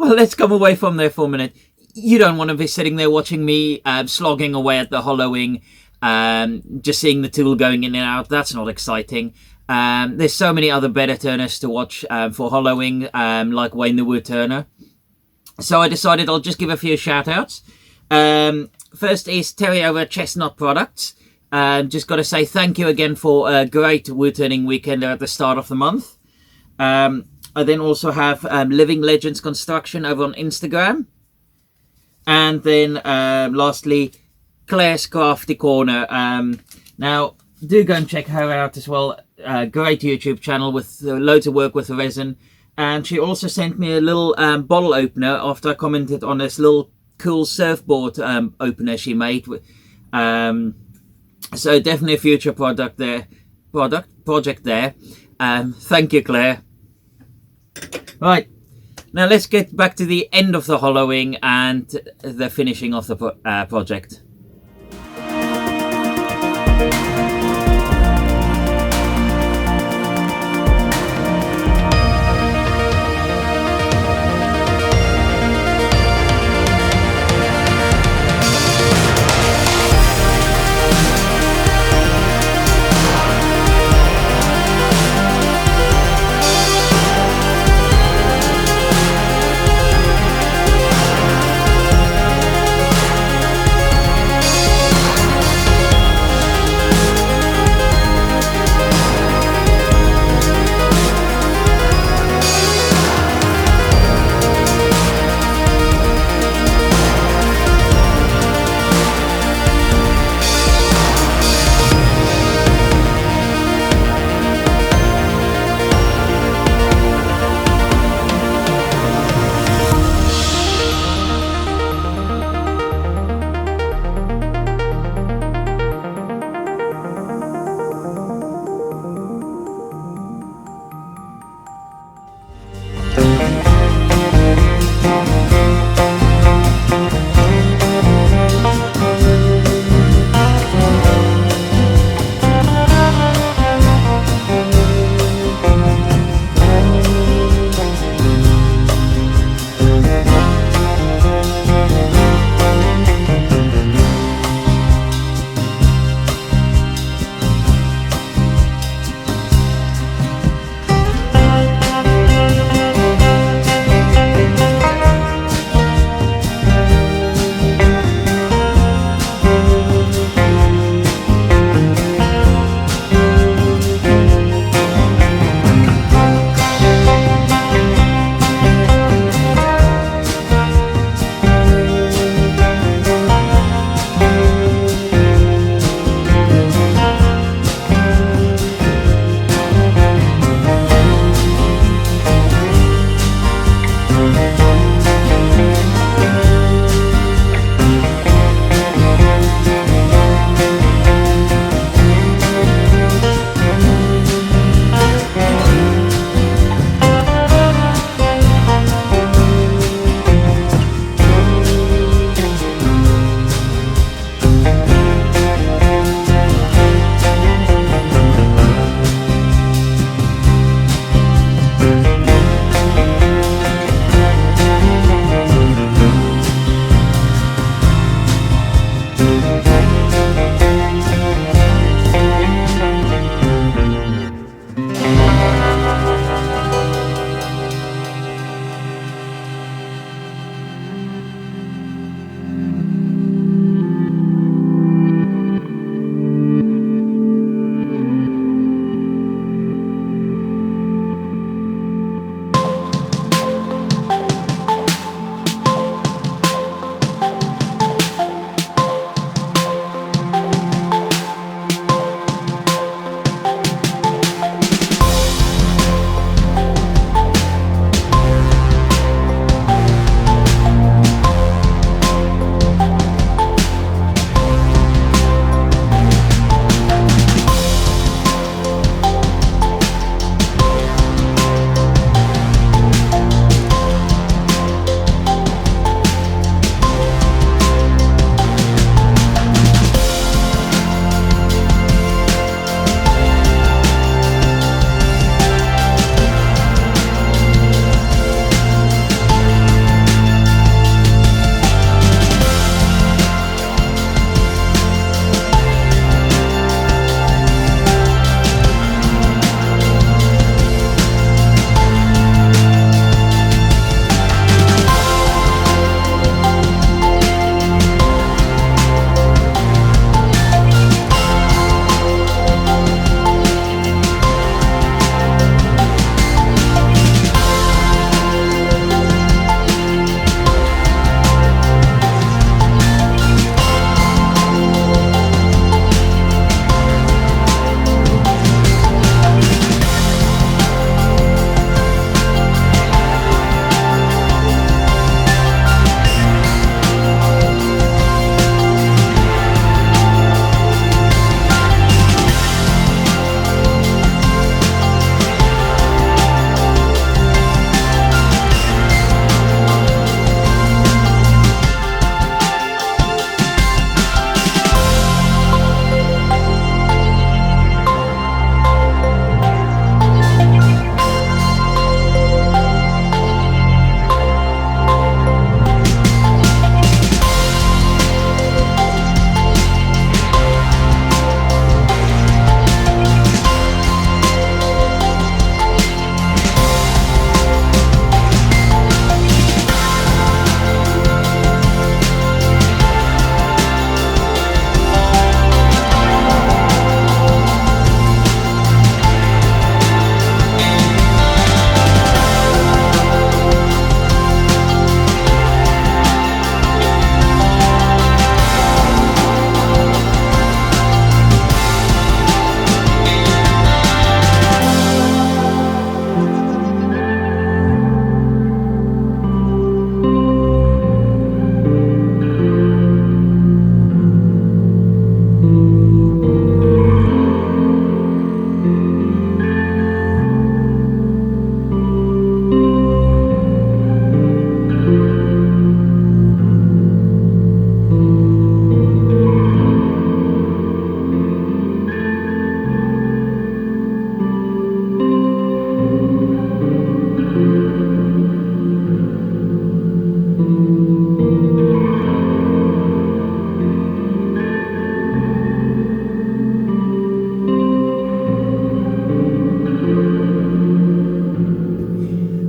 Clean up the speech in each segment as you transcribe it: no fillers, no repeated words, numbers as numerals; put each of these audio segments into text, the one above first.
Well, let's come away from there for a minute. You don't want to be sitting there watching me slogging away at the hollowing, just seeing the tool going in and out. That's not exciting. There's so many other better turners to watch for hollowing, like Wayne the Woodturner. So I decided I'll just give a few shout outs. First is Terry over at Chestnut Products. Just got to say thank you again for a great woodturning weekend at the start of the month. I then also have Living Legends Construction over on Instagram. And then lastly, Claire's Crafty Corner. Now, do go and check her out as well. Great YouTube channel with loads of work with resin. And she also sent me a little bottle opener after I commented on this little cool surfboard opener she made. So definitely a future project there. Thank you, Claire. Right, now let's get back to the end of the hollowing and the finishing of the project.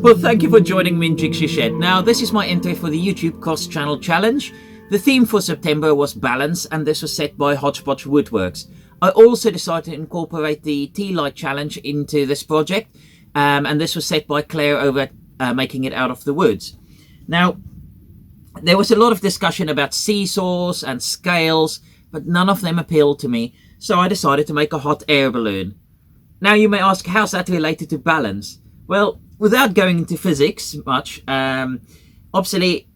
Well, thank you for joining me in Jigsaw Shed. Now, this is my entry for the YouTube Cross Channel Challenge. The theme for September was balance, and this was set by Hodgepodge Woodworks. I also decided to incorporate the tea light challenge into this project, and this was set by Claire over at Making It Out of the Woods. Now, there was a lot of discussion about seesaws and scales, but none of them appealed to me, so I decided to make a hot air balloon. Now you may ask, how's that related to balance? Well, without going into physics much, obviously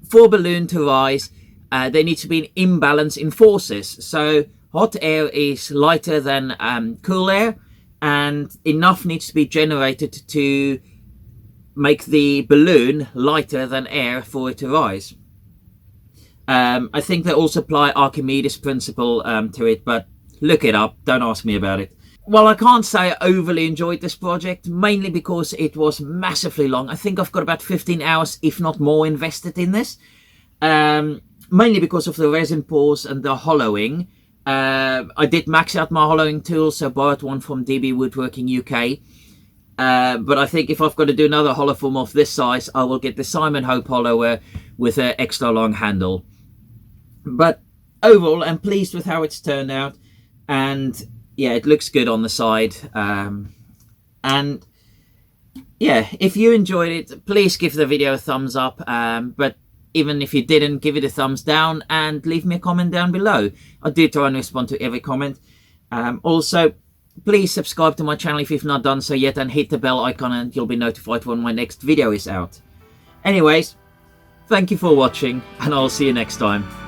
for a balloon to rise, there needs to be an imbalance in forces. So hot air is lighter than cool air, and enough needs to be generated to make the balloon lighter than air for it to rise. I think they also apply Archimedes' principle to it, but look it up, don't ask me about it. Well, I can't say I overly enjoyed this project, mainly because it was massively long. I think I've got about 15 hours, if not more, invested in this. Mainly because of the resin pours and the hollowing. I did max out my hollowing tools, so I borrowed one from DB Woodworking UK. But I think if I've got to do another hollow form of this size, I will get the Simon Hope hollower with an extra long handle. But overall, I'm pleased with how it's turned out, and yeah, it looks good on the side. And yeah, if you enjoyed it, please give the video a thumbs up. But even if you didn't, give it a thumbs down and leave me a comment down below. I do try and respond to every comment. Also, please subscribe to my channel if you've not done so yet, and hit the bell icon and you'll be notified when my next video is out. Anyways, thank you for watching, and I'll see you next time.